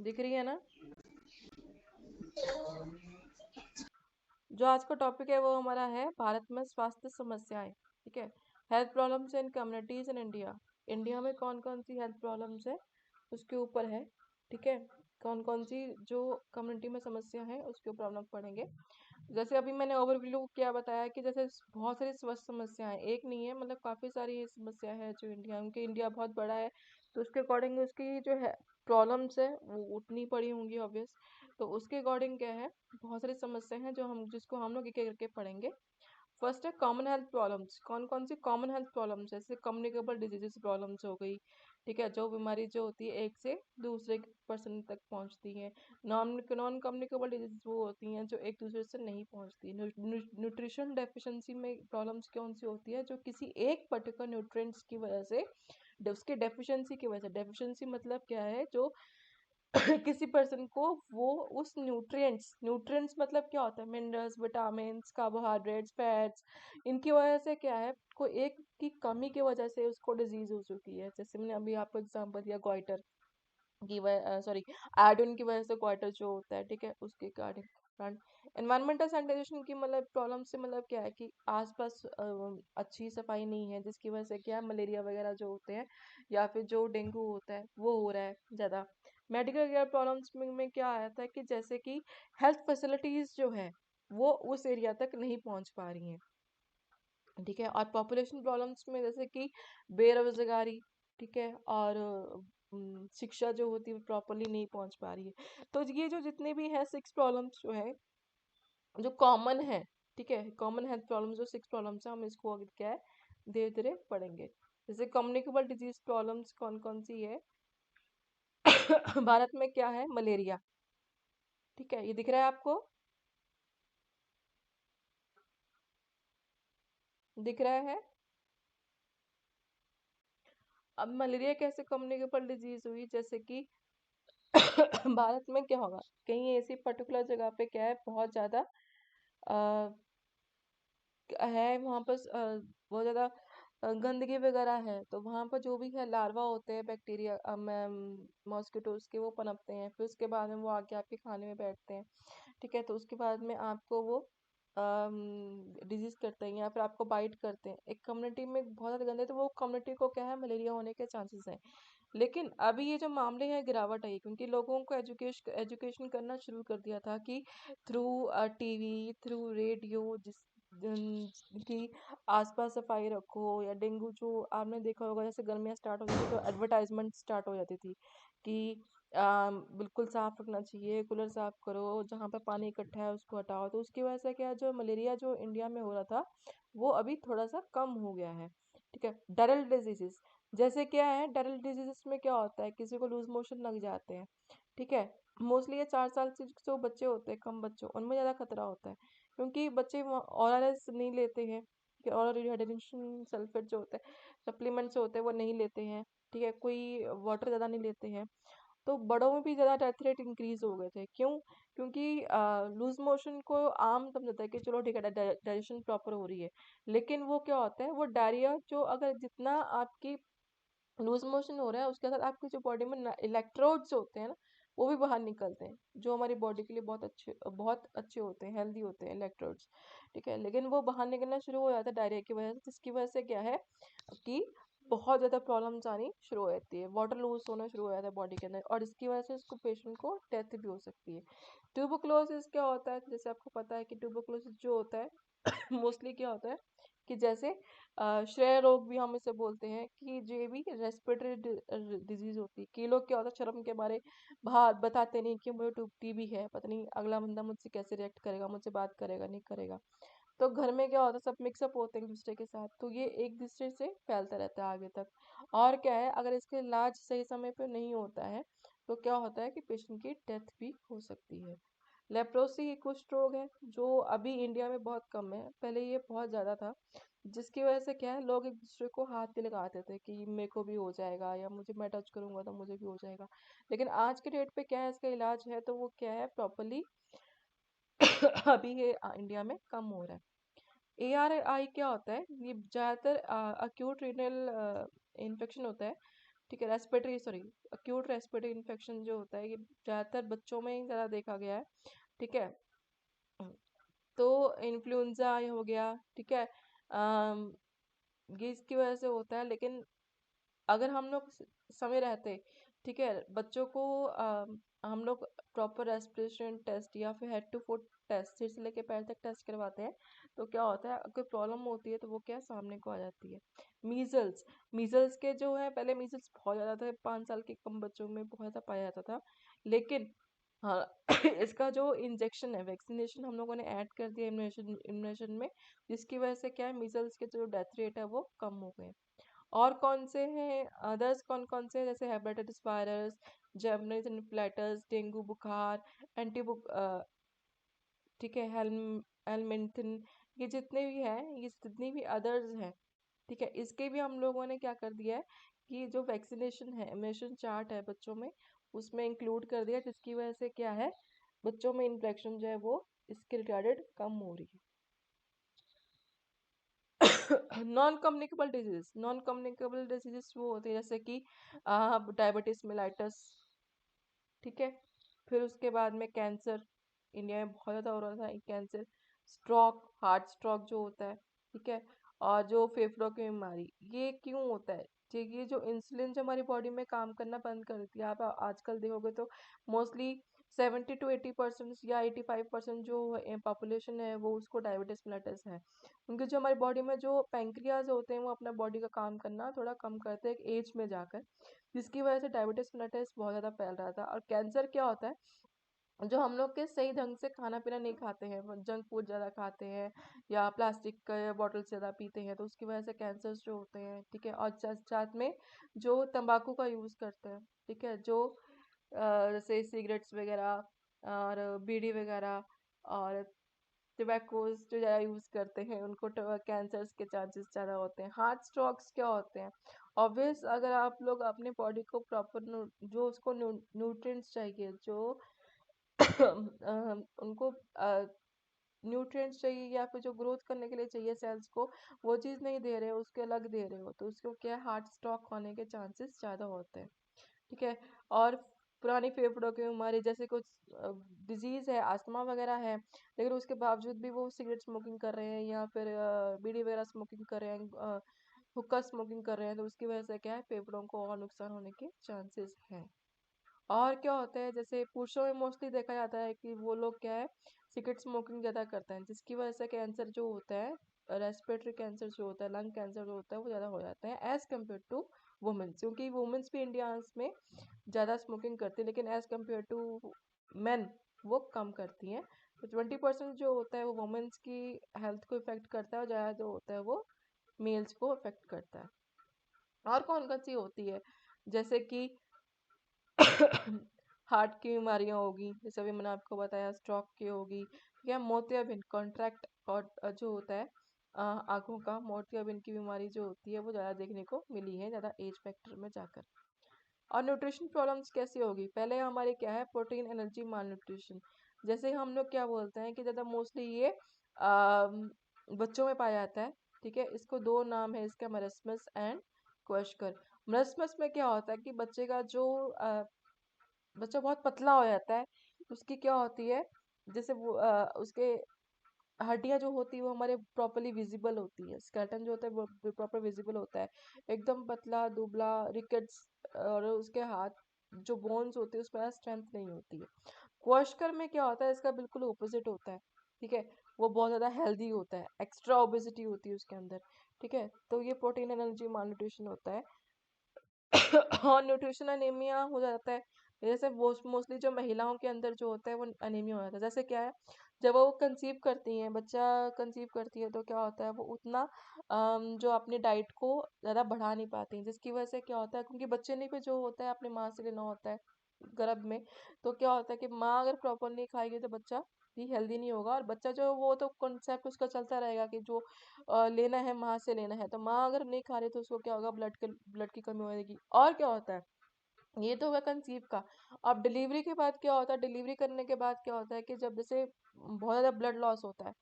दिख रही है ना? जो आज का टॉपिक है वो हमारा है भारत में स्वास्थ्य समस्याएं। ठीक है। Health problems in communities in India. India में कौन कौन सी हेल्थ प्रॉब्लम्स है उसके ऊपर है। ठीक है। कौन कौन सी जो कम्युनिटी में समस्या है उसके ऊपर हम लोग पढ़ेंगे। जैसे अभी मैंने ओवरव्यू क्या बताया कि जैसे बहुत सारी स्वास्थ्य समस्याएं, एक नहीं है, मतलब काफी सारी समस्या है जो इंडिया, क्योंकि इंडिया बहुत बड़ा है तो उसके अकॉर्डिंग उसकी जो है प्रॉब्लम्स है वो उतनी पड़ी होंगी ऑब्वियस। तो उसके अकॉर्डिंग क्या है, बहुत सारी समस्या हैं जो हम जिसको हम लोग एक एक करके पढ़ेंगे। फर्स्ट है कॉमन हेल्थ प्रॉब्लम्स। कौन कौन सी कॉमन हेल्थ प्रॉब्लम्स, जैसे कम्युनिकेबल डिजीजेस प्रॉब्लम्स हो गई। ठीक है, जो बीमारी जो होती है एक से दूसरे पर्सन तक पहुंचती है। नॉन नॉन कम्युनिकेबल डिजीज वो होती हैं जो एक दूसरे से नहीं पहुंचती। न्यूट्रिशन डेफिशिएंसी में प्रॉब्लम्स कौन सी होती है, जो किसी एक पर्टिकुलर न्यूट्रिएंट्स की वजह से, उसके डेफिशिएंसी की वजह से, डेफिशिएंसी मतलब क्या है, जो किसी पर्सन को वो उस न्यूट्रिएंट्स, न्यूट्रिएंट्स मतलब क्या होता है, मिनरल्स, विटामिन्स, कार्बोहाइड्रेट्स, फैट्स, इनकी वजह से क्या है, कोई एक की कमी की वजह से उसको डिजीज हो चुकी है। जैसे मैंने अभी आपको एग्जांपल दिया गोइटर की वजह, सॉरी, आयोडीन की वजह से गोइटर जो होता है। ठीक है, उसके कारण एनवायरमेंटल सैनिटाइजेशन की मतलब प्रॉब्लम से मतलब क्या है कि आसपास अच्छी सफाई नहीं है, जिसकी वजह से क्या है मलेरिया वगैरह जो होते हैं या फिर जो डेंगू होता है वो हो रहा है ज़्यादा। मेडिकल केयर प्रॉब्लम्स में क्या आता है कि जैसे कि हेल्थ फैसिलिटीज जो है वो उस एरिया तक नहीं पहुंच पा रही हैं। ठीक है, और पॉपुलेशन प्रॉब्लम्स में जैसे कि बेरोजगारी। ठीक है, और शिक्षा जो होती है वो प्रॉपरली नहीं पहुंच पा रही है। तो ये जो जितने भी है सिक्स प्रॉब्लम्स जो है, जो कॉमन है, ठीक है, कॉमन हेल्थ प्रॉब्लम्स जो सिक्स प्रॉब्लम्स है, हम इसको अगर क्या है धीरे धीरे पढ़ेंगे। जैसे कम्युनिकेबल डिजीज प्रॉब्लम्स कौन कौन सी है भारत में क्या है, मलेरिया। ठीक है, ये दिख रहा है आपको? दिख रहा है? अब मलेरिया कैसे कम्युनिकेबल डिजीज हुई, जैसे कि भारत में क्या होगा, कहीं ऐसी पर्टिकुलर जगह पे क्या है बहुत ज्यादा अ, है वहाँ पर बहुत ज्यादा गंदगी वगैरह है, तो वहाँ पर जो भी है लार्वा होते हैं, बैक्टीरिया, मॉस्किटोज के, वो पनपते हैं, फिर उसके बाद में वो आके आपके खाने में बैठते हैं। ठीक है, तो उसके बाद में आपको वो डिजीज करते हैं या फिर आपको बाइट करते हैं। एक कम्युनिटी में बहुत ज्यादा गंदे, तो वो कम्युनिटी को क्या है मलेरिया होने के चांसेस हैं। लेकिन अभी ये जो मामले हैं गिरावट आई, क्योंकि लोगों को एजुकेशन एजुकेशन करना शुरू कर दिया था कि थ्रू टीवी, थ्रू रेडियो, कि आसपास सफाई रखो, या डेंगू जो आपने देखा होगा, जैसे गर्मियाँ स्टार्ट हो जाती तो एडवर्टाइजमेंट स्टार्ट हो जाती थी कि बिल्कुल साफ रखना चाहिए, कूलर साफ करो, जहाँ पे पानी इकट्ठा है उसको हटाओ। तो उसकी वजह से क्या, जो मलेरिया जो इंडिया में हो रहा था वो अभी थोड़ा सा कम हो गया है। ठीक है, डरल डिजीजेस, जैसे क्या है डरल डिजीजेस में क्या होता है, किसी को लूज मोशन लग जाते हैं। ठीक है, मोस्टली ये 4 साल से जो बच्चे होते हैं, कम बच्चों, उनमें ज़्यादा खतरा होता है, क्योंकि बच्चे ओआरएस नहीं लेते हैं। और रिहाइड्रेशन सल्फेट जो होता है, सप्लीमेंट्स होते हैं वो नहीं लेते हैं। ठीक है, कोई वाटर ज़्यादा नहीं लेते हैं, तो बड़ों में भी ज़्यादा डेथ रेट इंक्रीज हो गए थे। क्यों? क्योंकि लूज मोशन को आम समझा जाता है कि चलो ठीक है डाइजेशन प्रॉपर हो रही है, लेकिन वो क्या होता है, वो डायरिया जो, अगर जितना आपकी लूज मोशन हो रहा है उसके साथ आपकी जो बॉडी में इलेक्ट्रोड्स होते हैं ना, वो भी बाहर निकलते हैं, जो हमारी बॉडी के लिए बहुत अच्छे होते हैं, हेल्दी होते हैं इलेक्ट्रोड्स। ठीक है, लेकिन वो बाहर निकलना शुरू हो जाता है डायरिया की वजह से, जिसकी वजह से क्या है कि बहुत ज़्यादा प्रॉब्लम्स आनी शुरू हो जाती है, वाटर लूज होना शुरू हो जाता है बॉडी के अंदर, और इसकी वजह से उसको पेशेंट को डेथ भी हो सकती है। ट्यूबरकुलोसिस क्या होता है, जैसे आपको पता है कि ट्यूबरकुलोसिस जो होता है मोस्टली क्या होता है कि जैसे क्षय रोग भी हम इसे बोलते हैं, कि ये भी रेस्पिरेटरी डिजीज होती है, कि लोग क्या होता है शर्म के मारे बाहर बताते नहीं कि मुझे टीबी है, पता नहीं अगला बंदा मुझसे कैसे रिएक्ट करेगा, मुझसे बात करेगा नहीं करेगा। तो घर में क्या होता है, सब मिक्सअप होते हैं एक दूसरे के साथ, तो ये एक दूसरे से फैलता रहता है आगे तक। और क्या है, अगर इसका इलाज सही समय पे नहीं होता है तो क्या होता है कि पेशेंट की डेथ भी हो सकती है। लेप्रोसी एक कुष्ठ रोग है जो अभी इंडिया में बहुत कम है, पहले ये बहुत ज्यादा था, जिसकी वजह से क्या है लोग एक दूसरे को हाथ भी लगाते थे कि मेरे को भी हो जाएगा, या मुझे, मैं टच करूंगा तो मुझे भी हो जाएगा। लेकिन आज के डेट पे क्या है, इसका इलाज है तो वो क्या है प्रॉपरली अभी ये इंडिया में कम हो रहा है। ARI क्या होता है, ये ज़्यादातर अक्यूट रीनल इन्फेक्शन होता है, ठीक है, respiratory sorry acute respiratory infection जो होता है ये ज़्यादातर बच्चों में ही ज़्यादा देखा गया है। ठीक है, तो इन्फ्लुएंजा ये हो गया। ठीक है, अम, ये इसकी वजह से होता है, लेकिन अगर हम लोग समय रहते, ठीक है, बच्चों को हम लोग प्रॉपर रेस्पिरेशन टेस्ट या फिर हेड टू फुट टेस्ट, सिर से लेके पैर तक टेस्ट करवाते हैं, तो क्या होता है अगर प्रॉब्लम होती है तो वो क्या सामने को आ जाती है। मीजल्स, मीजल्स के जो है पहले मीजल्स बहुत ज़्यादा था, 5 साल के कम बच्चों में बहुत ज़्यादा पाया जाता था, लेकिन हाँ इसका जो इंजेक्शन है, वैक्सीनेशन हम लोगों ने ऐड कर दिया इम्यूनेशन इम्यूनेशन में, जिसकी वजह से क्या है मीजल्स के जो डेथ रेट है वो कम हो गए। और कौन से हैं अदर्स, कौन कौन से हैं? जैसे hepatitis virus, Japanese influenza, dengue बुखार, एंटी बुक ठीक है, हेलमिंथन, ये जितने भी हैं, ये जितनी भी अदर्स हैं, ठीक है, इसके भी हम लोगों ने क्या कर दिया है कि जो वैक्सीनेशन है, इम्यूनेशन चार्ट है बच्चों में, उसमें इंक्लूड कर दिया, जिसकी वजह से क्या है बच्चों में इन्फेक्शन जो है वो इसके रिगार्डेड कम हो रही है। Non communicable disease, non communicable diseases वो होते हैं जैसे कि डायबिटीज मेलाइटस, ठीक है, फिर उसके बाद में कैंसर, इंडिया में बहुत ज़्यादा हो रहा था कैंसर, स्ट्रोक, हार्ट स्ट्रोक जो होता है, ठीक है, और जो फेफड़ों की बीमारी, ये क्यों होता है? ये जो इंसुलिन जो हमारी बॉडी में काम करना बंद कर देती है, आप आजकल देखोगे तो मोस्टली 70 to 80% या 85% जो पॉपुलेशन है वो उसको डायबिटीज मेलिटस है, उनके जो हमारी बॉडी में जो पैंक्रियाज होते हैं वो अपना बॉडी का काम करना थोड़ा कम करते हैं एक एज में जाकर, जिसकी वजह से डायबिटीज मेलिटस बहुत ज़्यादा फैल रहा था। और कैंसर क्या होता है, जो हम लोग के सही ढंग से खाना पीना नहीं खाते हैं, जंक फूड ज़्यादा खाते हैं या प्लास्टिक का बॉटल ज़्यादा पीते हैं, तो उसकी वजह से कैंसर्स जो होते हैं, ठीक है, और साथ में जो तंबाकू का यूज़ करते हैं, ठीक है, जो जैसे सिगरेट्स वगैरह और बीड़ी वगैरह और टोबैकोज जो ज़्यादा यूज़ करते हैं उनको कैंसर्स के चांसेस ज़्यादा होते हैं। हार्ट स्ट्रोक्स क्या होते हैं, ऑब्वियस अगर आप लोग अपने बॉडी को प्रॉपर जो उसको न्यूट्रिएंट्स चाहिए, जो उनको न्यूट्रिएंट्स चाहिए या फिर जो ग्रोथ करने के लिए चाहिए सेल्स को, वो चीज़ नहीं दे रहे हो, उसके अलग दे रहे हो, तो उसको क्या है हार्ट स्ट्रोक होने के चांसेस ज़्यादा होते हैं। ठीक है, और पुरानी फेफड़ों की बीमारी जैसे कुछ डिजीज है, अस्थमा वगैरह है, लेकिन उसके बावजूद भी वो सिगरेट स्मोकिंग कर रहे हैं या फिर बीड़ी वगैरह स्मोकिंग कर रहे हैं, हुक्का स्मोकिंग कर रहे हैं, तो उसकी वजह से क्या है फेफड़ों को और नुकसान होने के चांसेस हैं। और क्या होता है जैसे पुरुषों में मोस्टली देखा जाता है कि वो लोग क्या है सिगरेट स्मोकिंग ज़्यादा करते हैं, जिसकी वजह से कैंसर जो होता है, रेस्पिरेटरी कैंसर जो होता है, लंग कैंसर जो होता है वो ज़्यादा हो जाता है एज कम्पेयर टू वुमेन्स, क्योंकि वुमेन्स भी इंडिया में ज़्यादा स्मोकिंग करती है, लेकिन एज कम्पेयर टू मेन वो कम करती हैं। तो 20% जो होता है वो वुमेन्स की हेल्थ को इफेक्ट करता है, और ज़्यादा जो होता है वो मेल्स को इफेक्ट करता है। और कौन कौन सी होती है, जैसे कि हार्ट की बीमारियां होगी, जैसे अभी मैंने आपको बताया, स्ट्रोक की होगी, या मोतियाबिंद कॉन्ट्रैक्ट और जो होता है आंखों का, मोतियाबिंद की बीमारी जो होती है वो ज़्यादा देखने को मिली है ज़्यादा एज फैक्टर में जाकर। और न्यूट्रिशन प्रॉब्लम्स कैसी होगी, पहले हमारे क्या है प्रोटीन एनर्जी माल न्यूट्रिशन, जैसे हम लोग क्या बोलते हैं कि ज़्यादा मोस्टली ये बच्चों में पाया जाता है। ठीक है, इसको दो नाम है इसका, मरस्मस एंड क्वेशकर। मरस्मस में क्या होता है कि बच्चे का जो बच्चा बहुत पतला हो जाता है, उसकी क्या होती है, जैसे वो उसके हड्डियां जो होती है वो हमारे प्रॉपरली विजिबल होती है, स्केलेटन जो होता है वो प्रॉपर विजिबल होता है, एकदम पतला दुबला रिकेट्स, और उसके हाथ जो बोन्स होते हैं उसमें स्ट्रेंथ नहीं होती है। क्वॉशकर में क्या होता है इसका बिल्कुल ऑपोजिट होता है। ठीक है, वो बहुत ज़्यादा हेल्दी होता है, एक्स्ट्रा ओबेसिटी होती है उसके अंदर। ठीक है, तो ये प्रोटीन एनर्जी मालन्यूट्रिशन होता है। और न्यूट्रिशन अनीमिया हो जाता है, जैसे मोस्टली जो महिलाओं के अंदर जो होता है वो अनीमिया हो जाता है। जैसे क्या है, जब वो कंसीव करती हैं, बच्चा कंसीव करती है, तो क्या होता है वो उतना जो अपनी डाइट को ज़्यादा बढ़ा नहीं पाती हैं, जिसकी वजह से क्या होता है, क्योंकि बच्चे ने भी जो होता है अपनी माँ से लेना होता है गर्भ में, तो क्या होता है कि माँ अगर प्रॉपर नहीं खाएगी तो बच्चा भी हेल्दी नहीं होगा, और बच्चा जो वो तो कॉन्सेप्ट उसका चलता रहेगा कि जो लेना है माँ से लेना है, तो माँ अगर नहीं खा रही तो उसको क्या होगा, ब्लड की कमी होगी। और क्या होता है, ये तो हुआ कंसीव का। अब डिलीवरी के बाद क्या होता है, डिलीवरी करने के बाद क्या होता है कि जब जैसे बहुत ज़्यादा ब्लड लॉस होता है,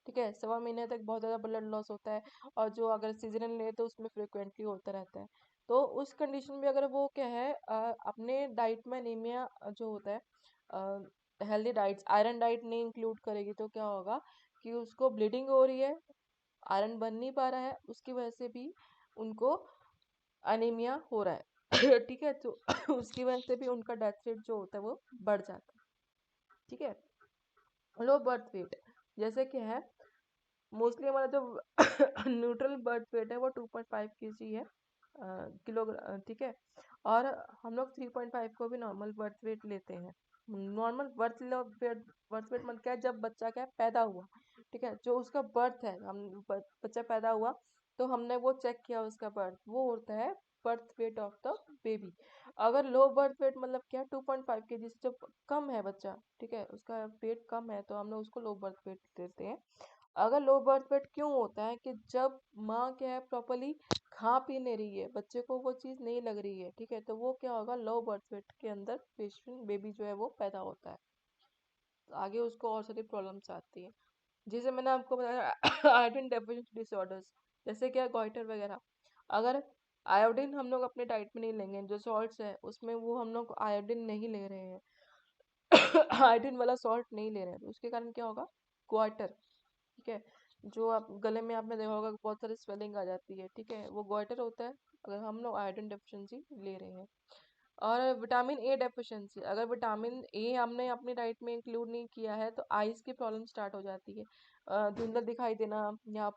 ठीक है, 1.25 महीने तक बहुत ज़्यादा ब्लड लॉस होता है, और जो अगर सीजनल ले तो उसमें फ्रिक्वेंटली होता रहता है, तो उस कंडीशन में अगर वो क्या है अपने डाइट में एनीमिया जो होता है हेल्दी डाइट्स आयरन डाइट नहीं इंक्लूड करेगी तो क्या होगा कि उसको ब्लीडिंग हो रही है, आयरन बन नहीं पा रहा है, उसकी वजह से भी उनको अनीमिया हो रहा है ठीक है, तो उसकी वजह से भी उनका डेथ रेट जो होता है वो बढ़ जाता है। ठीक है, लो बर्थ वेट जैसे कि है मोस्टली हमारा जो न्यूट्रल बर्थ वेट है वो 2.5 kg है किलोग्राम, ठीक है। और हम लोग 3.5 को भी नॉर्मल बर्थ वेट लेते हैं। नॉर्मल बर्थ वेट मतलब क्या है, जब बच्चा क्या है पैदा हुआ, ठीक है, जो उसका बर्थ है, बच्चा पैदा हुआ तो हमने वो चेक किया उसका बर्थ, वो होता है birth weight of the baby. अगर लो बर्थ वेट मतलब क्या 2.5 kg से जब कम है बच्चा, ठीक है, उसका वेट कम है तो हम लोग उसको लो बर्थ वेट देते हैं। अगर लो बर्थ वेट क्यों होता है कि जब माँ क्या है प्रॉपरली खा पी नहीं रही है, बच्चे को वो चीज़ नहीं लग रही है, ठीक है, तो वो क्या होगा लो बर्थ वेट के अंदर पेशेंट बेबी जो है वो पैदा होता है, तो आगे उसको और सारी प्रॉब्लम्स आती है। जैसे मैंने आपको बताया आयोडीन डेफिशिएंसी डिसऑर्डर्स, जैसे क्या गॉइटर वगैरह। अगर आयोडीन हम लोग अपने डाइट में नहीं लेंगे, जो सॉल्ट्स है उसमें वो हम लोग आयोडीन नहीं ले रहे हैं आयोडीन वाला सॉल्ट नहीं ले रहे हैं, तो उसके कारण क्या होगा गॉइटर, ठीक है, जो आप गले में आपने देखा होगा बहुत सारी स्वेलिंग आ जाती है, ठीक है, वो गॉइटर होता है अगर हम लोग आयोडीन डेफिशिएंसी ले रहे हैं। और विटामिन ए डेफिशिएंसी, अगर विटामिन ए हमने अपनी डाइट में इंक्लूड नहीं किया है तो आइज की प्रॉब्लम स्टार्ट हो जाती है, धुंधला दिखाई देना, या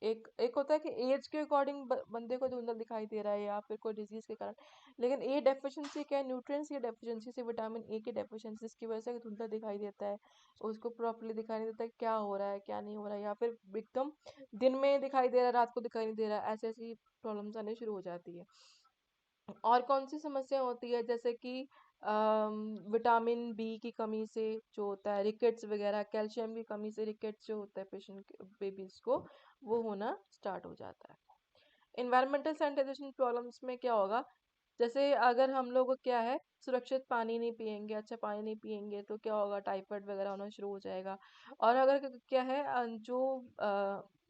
एक एक होता है कि एज के अकॉर्डिंग बंदे को धुंधला दिखाई दे रहा है या फिर कोई डिजीज के कारण। लेकिन ए डेफिशिएंसी क्या है, न्यूट्रिएंट्स की डेफिशिएंसी से, विटामिन ए की डेफिशिएंसी की वजह से धुंधला दिखाई देता है, उसको प्रॉपर्ली दिखाई नहीं देता है क्या हो रहा है क्या नहीं हो रहा है, या फिर एकदम दिन में दिखाई दे रहा है रात को दिखाई नहीं दे रहा है, ऐसी ऐसी प्रॉब्लम्स आने शुरू हो जाती है। और कौन सी समस्या होती है जैसे कि विटामिन बी की कमी से जो होता है रिकेट्स वगैरह, कैल्शियम की कमी से रिकेट्स जो होता है पेशेंट बेबीज को वो होना स्टार्ट हो जाता है। इन्वायरमेंटल सैनिटाइजेशन प्रॉब्लम्स में क्या होगा, जैसे अगर हम लोग क्या है सुरक्षित पानी नहीं पियेंगे, अच्छा पानी नहीं पियेंगे तो क्या होगा टाइफाइड वगैरह होना शुरू हो जाएगा। और अगर क्या है जो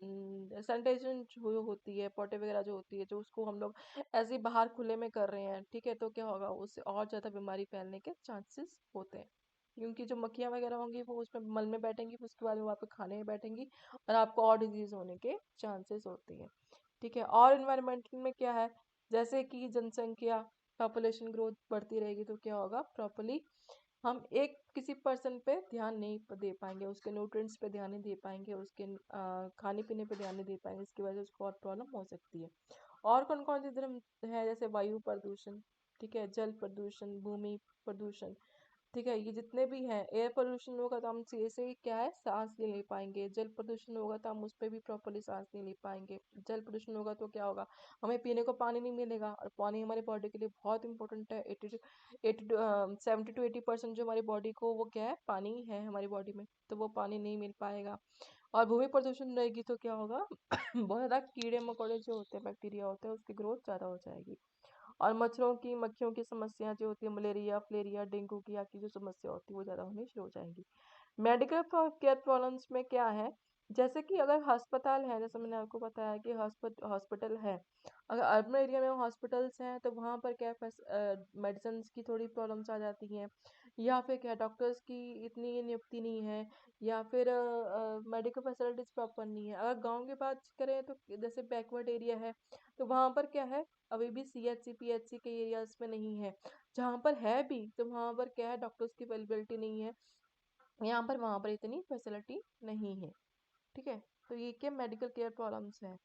सैनिटाइजेशन जो होती है पॉटी वगैरह जो होती है जो उसको हम लोग ऐसे ही बाहर खुले में कर रहे हैं, ठीक है, तो क्या होगा उससे और ज़्यादा बीमारी फैलने के चांसेस होते हैं, क्योंकि जो मक्खियाँ वगैरह होंगी वो उसमें मल में बैठेंगी, फिर उसके बाद में वो आपके खाने में बैठेंगी और आपको और डिजीज होने के चांसेस होते हैं। ठीक है, और इन्वायरमेंट में क्या है जैसे कि जनसंख्या पॉपुलेशन ग्रोथ बढ़ती रहेगी तो क्या होगा प्रॉपरली हम एक किसी पर्सन पे ध्यान नहीं दे पाएंगे, उसके न्यूट्रिएंट्स पे ध्यान नहीं दे पाएंगे, उसके खाने पीने पे ध्यान नहीं दे पाएंगे, इसकी वजह से उसको और प्रॉब्लम हो सकती है। और कौन कौन से धर्म है जैसे वायु प्रदूषण, ठीक है, जल प्रदूषण, भूमि प्रदूषण, ठीक है, ये जितने भी हैं, एयर पोल्यूशन होगा तो हम से क्या है सांस नहीं ले पाएंगे, जल प्रदूषण होगा तो हम उस पर भी प्रॉपरली सांस नहीं ले पाएंगे, जल प्रदूषण होगा तो क्या होगा हमें पीने को पानी नहीं मिलेगा, और पानी हमारी बॉडी के लिए बहुत इंपॉर्टेंट है। 70 to 80% जो हमारी बॉडी को वो क्या है पानी है हमारी बॉडी में, तो वो पानी नहीं मिल पाएगा। और भूमि प्रदूषण रहेगी तो क्या होगा बहुत ज़्यादा कीड़े मकोड़े जो होते हैं बैक्टीरिया होते हैं उसकी ग्रोथ ज़्यादा हो जाएगी। और मच्छरों की मक्खियों की समस्या जो होती है मलेरिया फ्लेरिया डेंगू की आदि जो समस्या होती है वो ज़्यादा होनी शुरू हो जाएंगी। मेडिकल केयर प्रॉब्लम्स में क्या है, जैसे कि अगर अस्पताल है, जैसे मैंने आपको बताया कि हॉस्पिटल है, अगर अर्बन एरिया में हॉस्पिटल्स हैं तो वहाँ पर क्या मेडिसिन की थोड़ी प्रॉब्लम्स आ जाती हैं, या फिर क्या डॉक्टर्स की इतनी नियुक्ति नहीं है, या फिर मेडिकल फैसिलिटीज प्रॉपर नहीं है। अगर गांव की बात करें तो जैसे बैकवर्ड एरिया है तो वहाँ पर क्या है अभी भी सीएचसी पीएचसी के एरियाज में नहीं है, जहाँ पर है भी तो वहाँ पर क्या है डॉक्टर्स की अवेलेबिलिटी नहीं है, यहाँ पर वहाँ पर इतनी फैसिलिटी नहीं है। ठीक है, तो ये क्या मेडिकल केयर प्रॉब्लम्स है।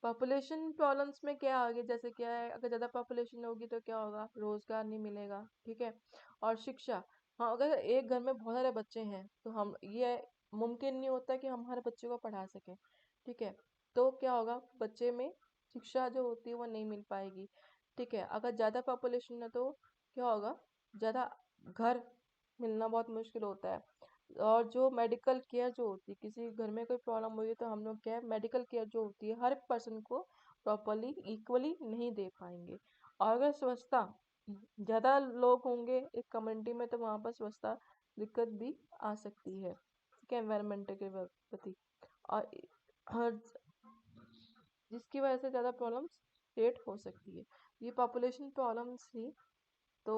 पॉपुलेशन प्रॉब्लम्स में क्या आगे जैसे क्या है अगर ज़्यादा पॉपुलेशन होगी तो क्या होगा रोजगार नहीं मिलेगा, ठीक है। और शिक्षा, हाँ अगर एक घर में बहुत सारे बच्चे हैं तो हम ये मुमकिन नहीं होता कि हम हर बच्चे को पढ़ा सकें, ठीक है, तो क्या होगा बच्चे में शिक्षा जो होती है वो नहीं मिल पाएगी। ठीक है, अगर ज़्यादा पॉपुलेशन है तो क्या होगा ज़्यादा घर मिलना बहुत मुश्किल होता है। और जो मेडिकल केयर जो होती है किसी घर में कोई प्रॉब्लम हुई है तो हम लोग क्या है मेडिकल केयर जो होती है हर पर्सन को प्रॉपरली इक्वली नहीं दे पाएंगे। और अगर स्वच्छता ज़्यादा लोग होंगे एक कम्युनिटी में तो वहाँ पर स्वच्छता दिक्कत भी आ सकती है, ठीक है, एनवायरमेंट के प्रति। और हर जिसकी वजह से ज़्यादा प्रॉब्लम्स क्रिएट हो सकती है। ये पॉपुलेशन प्रॉब्लम्स थी। तो